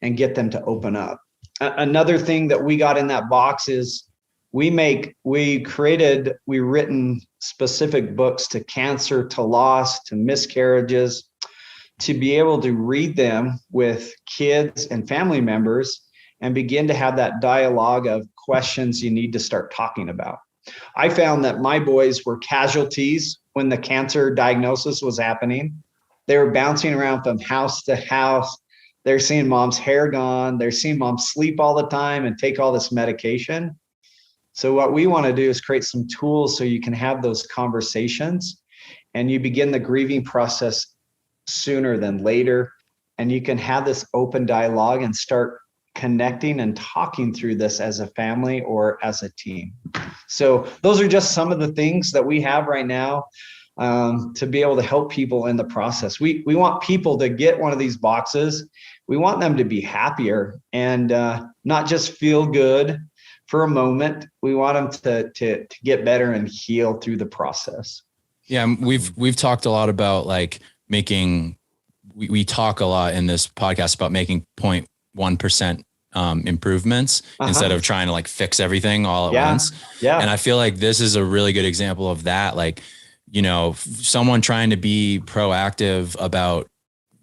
and get them to open up. Another thing that we got in that box is we've written specific books to cancer, to loss, to miscarriages, to be able to read them with kids and family members and begin to have that dialogue of questions you need to start talking about. I found that my boys were casualties when the cancer diagnosis was happening. They were bouncing around from house to house. They're seeing mom's hair gone. They're seeing mom sleep all the time and take all this medication. So what we want to do is create some tools so you can have those conversations and you begin the grieving process sooner than later. And you can have this open dialogue and start connecting and talking through this as a family or as a team. So those are just some of the things that we have right now to be able to help people in the process. We want people to get one of these boxes. We want them to be happier and not just feel good for a moment. We want them to get better and heal through the process. Yeah, we've talked a lot about like we talk a lot in this podcast about making 0.1% improvements instead of trying to like fix everything all at once. Yeah. And I feel like this is a really good example of that. Like, you know, someone trying to be proactive about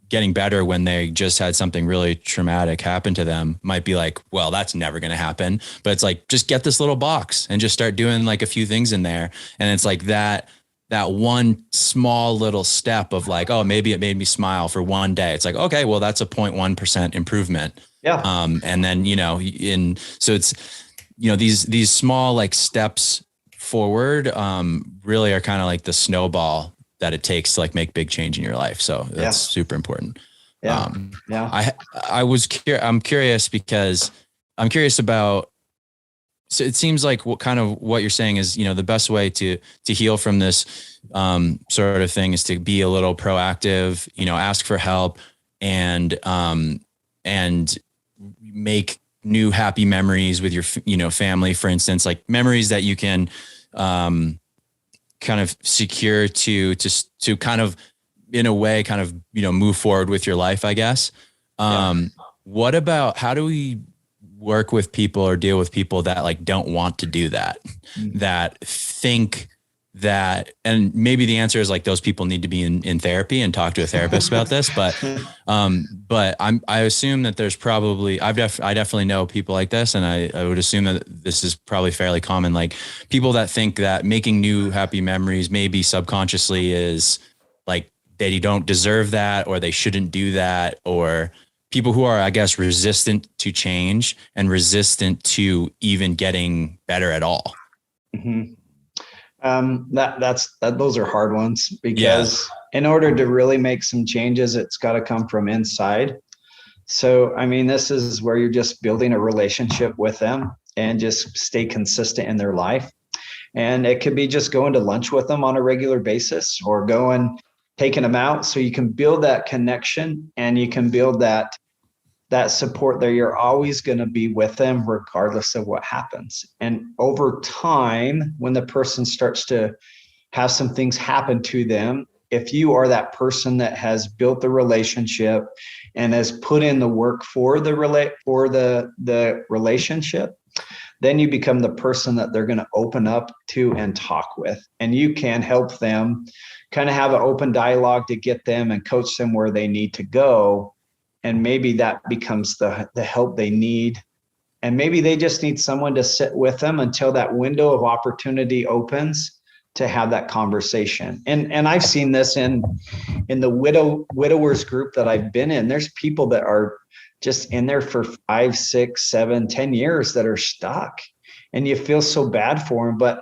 getting better when they just had something really traumatic happen to them might be like, well, that's never going to happen. But it's like, just get this little box and just start doing like a few things in there. And it's like that one small little step of like, oh, maybe it made me smile for one day. It's like, okay, well, that's a 0.1% improvement. Yeah. And then, you know, so it's, you know, these small like steps forward really are kind of like the snowball that it takes to like make big change in your life. So that's super important. Yeah. I'm curious because I'm curious about, so it seems like what you're saying is, you know, the best way to heal from this sort of thing is to be a little proactive, you know, ask for help and make new happy memories with your, you know, family, for instance, like memories that you can kind of secure to kind of, in a way, kind of, you know, move forward with your life, I guess. What about, how do we work with people or deal with people that like don't want to do that, that think that, and maybe the answer is like those people need to be in therapy and talk to a therapist about this, but I assume that there's probably, I definitely know people like this, and I would assume that this is probably fairly common, like people that think that making new happy memories maybe subconsciously is like they don't deserve that, or they shouldn't do that, or people who are, I guess, resistant to change and resistant to even getting better at all. Mm-hmm. Those are hard ones, because in order to really make some changes, it's got to come from inside. So, I mean, this is where you're just building a relationship with them and just stay consistent in their life. And it could be just going to lunch with them on a regular basis, or taking them out, so you can build that connection and you can build that support there. You're always going to be with them regardless of what happens. And over time, when the person starts to have some things happen to them, if you are that person that has built the relationship and has put in the work for the relationship, then you become the person that they're going to open up to and talk with. And you can help them kind of have an open dialogue to get them and coach them where they need to go. And maybe that becomes the help they need. And maybe they just need someone to sit with them until that window of opportunity opens to have that conversation. And I've seen this in the widowers group that I've been in. There's people that are just in there for 5, 6, 7, 10 years that are stuck. And you feel so bad for them, but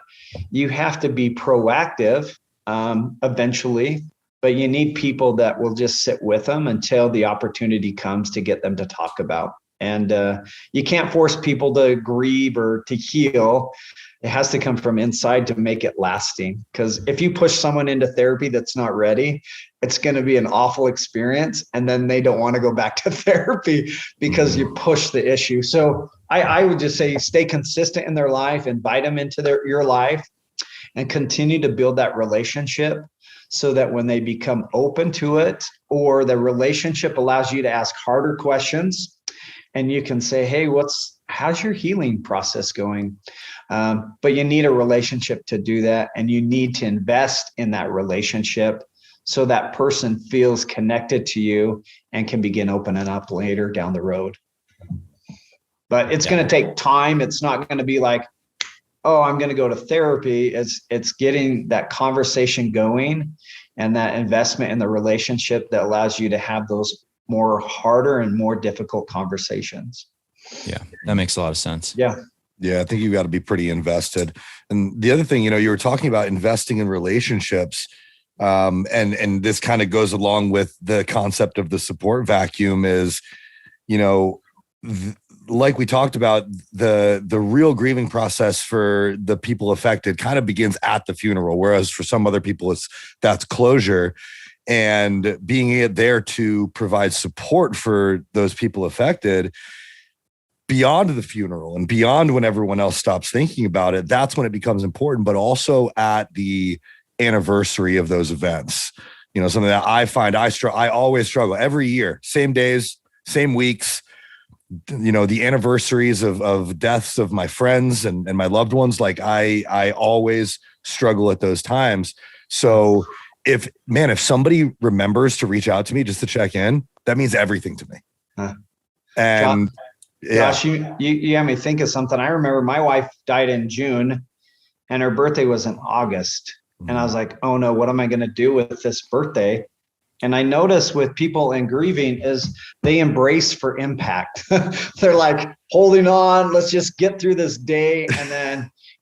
you have to be proactive eventually. But you need people that will just sit with them until the opportunity comes to get them to talk about. And you can't force people to grieve or to heal. It has to come from inside to make it lasting. Because if you push someone into therapy that's not ready, it's going to be an awful experience. And then they don't want to go back to therapy because you push the issue. So I would just say stay consistent in their life, invite them into your life, and continue to build that relationship so that when they become open to it, or the relationship allows you to ask harder questions, and you can say, hey, how's your healing process going? But you need a relationship to do that. And you need to invest in that relationship so that person feels connected to you and can begin opening up later down the road. But it's going to take time. It's not going to be like, oh, I'm going to go to therapy. It's getting that conversation going and that investment in the relationship that allows you to have those more harder and more difficult conversations. Yeah, that makes a lot of sense. Yeah. Yeah, I think you've got to be pretty invested. And the other thing, you were talking about investing in relationships, and this kind of goes along with the concept of the support vacuum is, like we talked about, the real grieving process for the people affected kind of begins at the funeral, whereas for some other people that's closure. And being there to provide support for those people affected beyond the funeral and beyond when everyone else stops thinking about it, that's when it becomes important, but also at the anniversary of those events. Something that I find I always struggle every year, same days, same weeks, the anniversaries of deaths of my friends and my loved ones. Like I always struggle at those times. So if somebody remembers to reach out to me just to check in, that means everything to me. And Josh, you had me think of something. I remember my wife died in June and her birthday was in August. And I was like, oh no, what am I going to do with this birthday? And I notice with people in grieving is they embrace for impact. They're like holding on, let's just get through this day.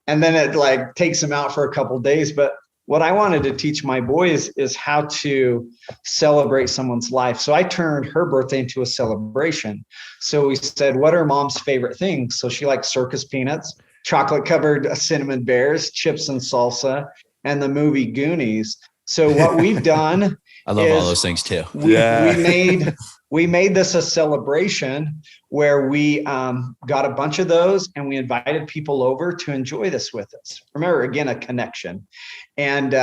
And then it like takes them out for a couple of days. But what I wanted to teach my boys is how to celebrate someone's life. So I turned her birthday into a celebration. So we said, what are mom's favorite things? So she likes circus peanuts, chocolate covered cinnamon bears, chips and salsa, and the movie Goonies. So what we've done I love all those things too. We made this a celebration where we got a bunch of those and we invited people over to enjoy this with us. Remember, again, a connection. And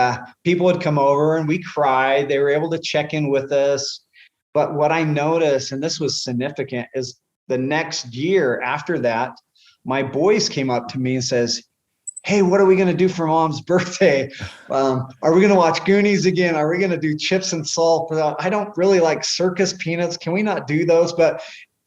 people would come over and we cried. They were able to check in with us. But what I noticed, and this was significant, is the next year after that, my boys came up to me and says, hey, what are we going to do for mom's birthday? Are we going to watch Goonies again? Are we going to do chips and salt? I don't really like circus peanuts. Can we not do those? But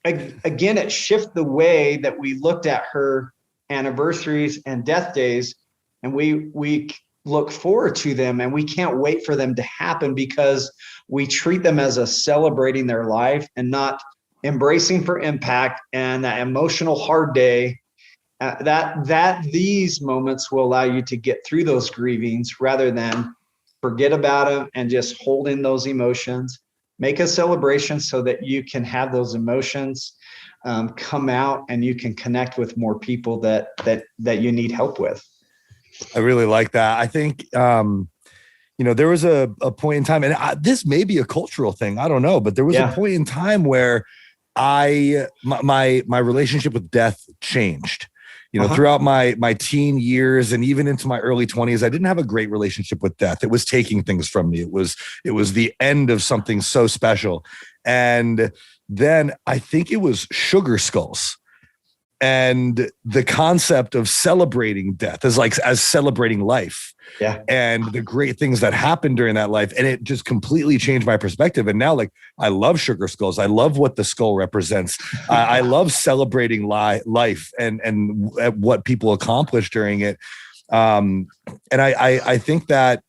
again, it shifted the way that we looked at her anniversaries and death days. And we look forward to them and we can't wait for them to happen because we treat them as a celebrating their life and not embracing for impact and that emotional hard day. That these moments will allow you to get through those grievings rather than forget about them and just hold in those emotions. Make a celebration so that you can have those emotions come out and you can connect with more people that you need help with. I really like that. I think there was a point in time, and this may be a cultural thing, I don't know, but there was a point in time where my relationship with death changed. Throughout my teen years and even into my early 20s, I didn't have a great relationship with death. It was taking things from me. It was the end of something so special. And then I think it was sugar skulls and the concept of celebrating death as celebrating life. Yeah. And the great things that happened during that life. And it just completely changed my perspective. And now, I love sugar skulls. I love what the skull represents. I love celebrating life and what people accomplish during it. And I think that,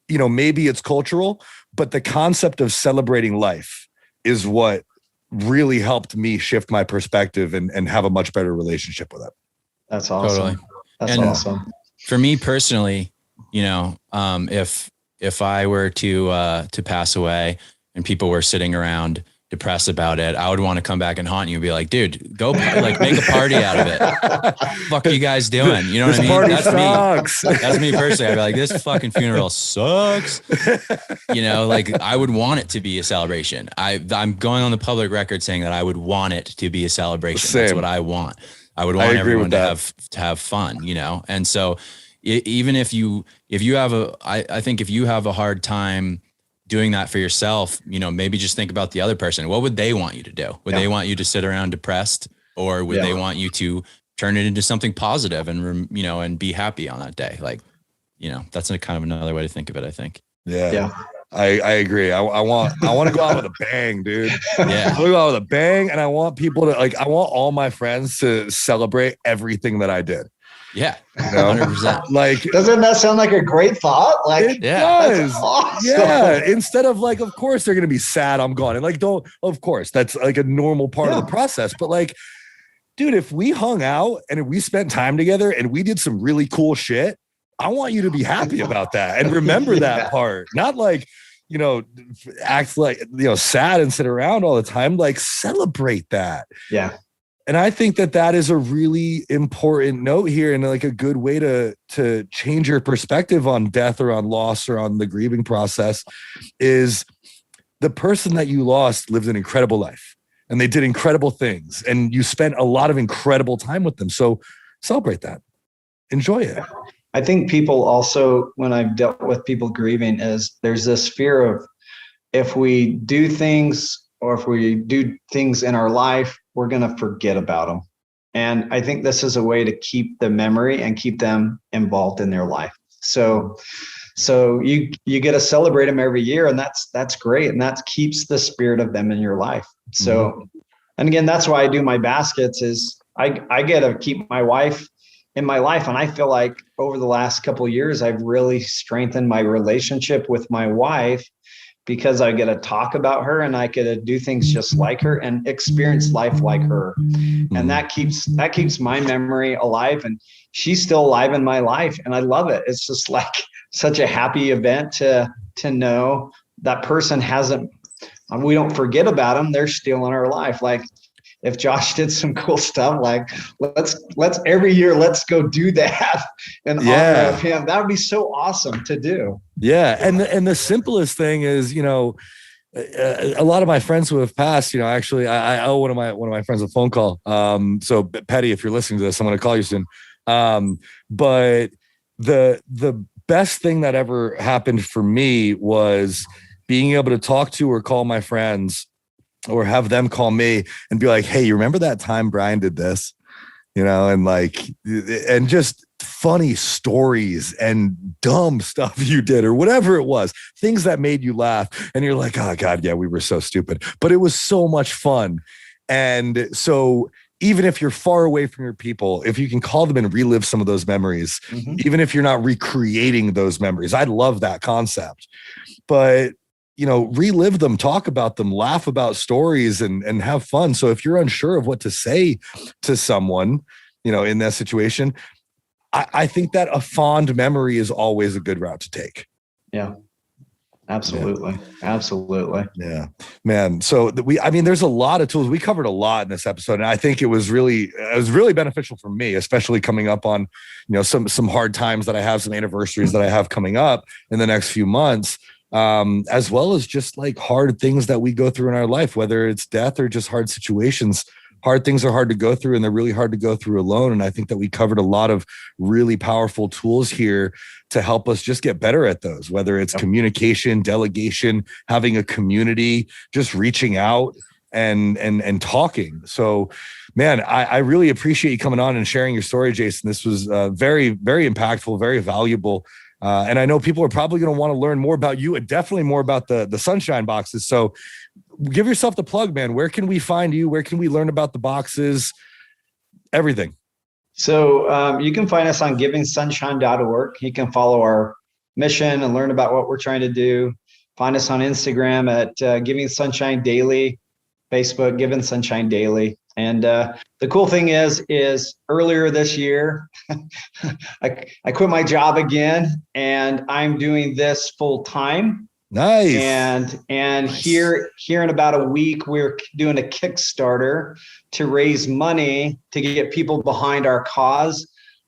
maybe it's cultural, but the concept of celebrating life is what really helped me shift my perspective and have a much better relationship with it. That's awesome. Totally. That's awesome. For me personally, if I were to pass away and people were sitting around depressed about it, I would want to come back and haunt you and be like, dude, go like make a party out of it. What the fuck are you guys doing? You know what I mean? Party That's sucks. me. That's me personally. I'd be like, this fucking funeral sucks. You know, like I would want it to be a celebration. I'm going on the public record saying that I would want it to be a celebration. Same. That's what I want. I would want everyone to have fun, you know? And so even if you have I think if you have a hard time doing that for yourself, you know, maybe just think about the other person. What would they want you to do? Would they want you to sit around depressed, or would they want you to turn it into something positive and, you know, and be happy on that day? Like, you know, that's a kind of another way to think of it, I think. Yeah. I agree. I want to go out with a bang, dude. Yeah. I want to go out with a bang, and I want people to I want all my friends to celebrate everything that I did. Yeah. You know? 100%. Like, doesn't that sound like a great thought? Like, it does. Awesome. Yeah. Instead of like, of course they're gonna be sad I'm gone. And like, of course, that's like a normal part of the process. But like, dude, if we hung out and if we spent time together and we did some really cool shit, I want you to be happy about that and remember that part. Not like, you know, act like, you know, sad and sit around all the time. Like, celebrate that. Yeah. And I think that is a really important note here, and like a good way to change your perspective on death or on loss or on the grieving process is the person that you lost lived an incredible life and they did incredible things and you spent a lot of incredible time with them. So celebrate that. Enjoy it. I think people also, when I've dealt with people grieving, is there's this fear of if we do things or if we do things in our life, we're going to forget about them. And I think this is a way to keep the memory and keep them involved in their life. So you get to celebrate them every year, and that's great. And that keeps the spirit of them in your life. So, and again, that's why I do my baskets is I get to keep my wife in my life. And I feel like over the last couple of years, I've really strengthened my relationship with my wife, because I get to talk about her and I get to do things just like her and experience life like her. And that keeps my memory alive, and she's still alive in my life. And I love it. It's just like such a happy event to know that person we don't forget about them. They're still in our life. Like if Josh did some cool stuff, like let's every year, let's go do that in honor of him. That would be so awesome to do. Yeah. And the simplest thing is, you know, a lot of my friends who have passed, you know, actually I owe one of my friends a phone call. So Petty, if you're listening to this, I'm going to call you soon. But the best thing that ever happened for me was being able to talk to or call my friends or have them call me and be like, hey, you remember that time Brian did this, you know, and like, and just funny stories and dumb stuff you did or whatever it was, things that made you laugh. And you're like, oh God, yeah, we were so stupid, but it was so much fun. And so even if you're far away from your people, if you can call them and relive some of those memories, even if you're not recreating those memories, I love that concept, but you know, relive them, talk about them, laugh about stories and have fun. So if you're unsure of what to say to someone, you know, in that situation, I think that a fond memory is always a good route to take. Yeah. Absolutely. Yeah. Absolutely. Yeah, man. So there's a lot of tools. We covered a lot in this episode, and I think it was really beneficial for me, especially coming up on, you know, some hard times that I have, some anniversaries that I have coming up in the next few months. As well as just like hard things that we go through in our life, whether it's death or just hard situations. Hard things are hard to go through, and they're really hard to go through alone. And I think that we covered a lot of really powerful tools here to help us just get better at those, whether it's communication, delegation, having a community, just reaching out and talking. So, man, I really appreciate you coming on and sharing your story, Jason. This was very, very impactful, very valuable. And I know people are probably going to want to learn more about you and definitely more about the sunshine boxes. So give yourself the plug, man. Where can we find you? Where can we learn about the boxes? Everything. So you can find us on givingsunshine.org. You can follow our mission and learn about what we're trying to do. Find us on Instagram at Giving Sunshine Daily, Facebook, Giving Sunshine Daily. And the cool thing is earlier this year, I quit my job again, and I'm doing this full time. Nice. And Nice. here in about a week, we're doing a Kickstarter to raise money to get people behind our cause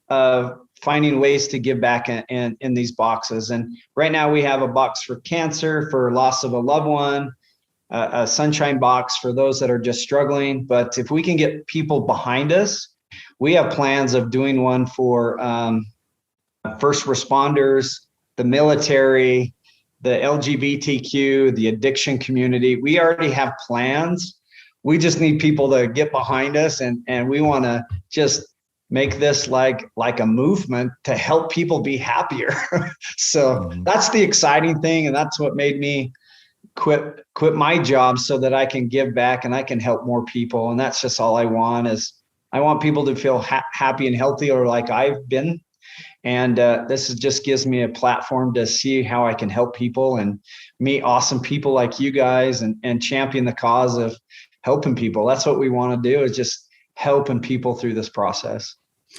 of finding ways to give back in these boxes. And right now we have a box for cancer, for loss of a loved one, a sunshine box for those that are just struggling. But if we can get people behind us, we have plans of doing one for first responders, the military, the LGBTQ, the addiction community. We already have plans. We just need people to get behind us, and we want to just make this like a movement to help people be happier. So that's the exciting thing, and that's what made me quit my job so that I can give back and I can help more people. And that's just all I want, is I want people to feel happy and healthy, or like I've been. And just gives me a platform to see how I can help people and meet awesome people like you guys, and champion the cause of helping people. That's what we want to do, is just helping people through this process.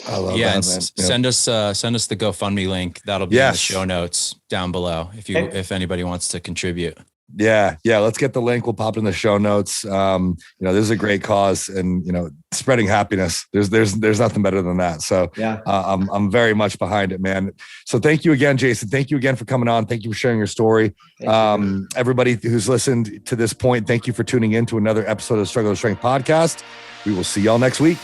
I love that, man. Send us the GoFundMe link. That'll be in the show notes down below if anybody wants to contribute. Yeah. Let's get the link. We'll pop it in the show notes. This is a great cause, and spreading happiness. There's nothing better than that. So yeah, I'm very much behind it, man. So thank you again, Jason. Thank you again for coming on. Thank you for sharing your story. Everybody who's listened to this point, thank you for tuning in to another episode of Struggle to Strength podcast. We will see y'all next week.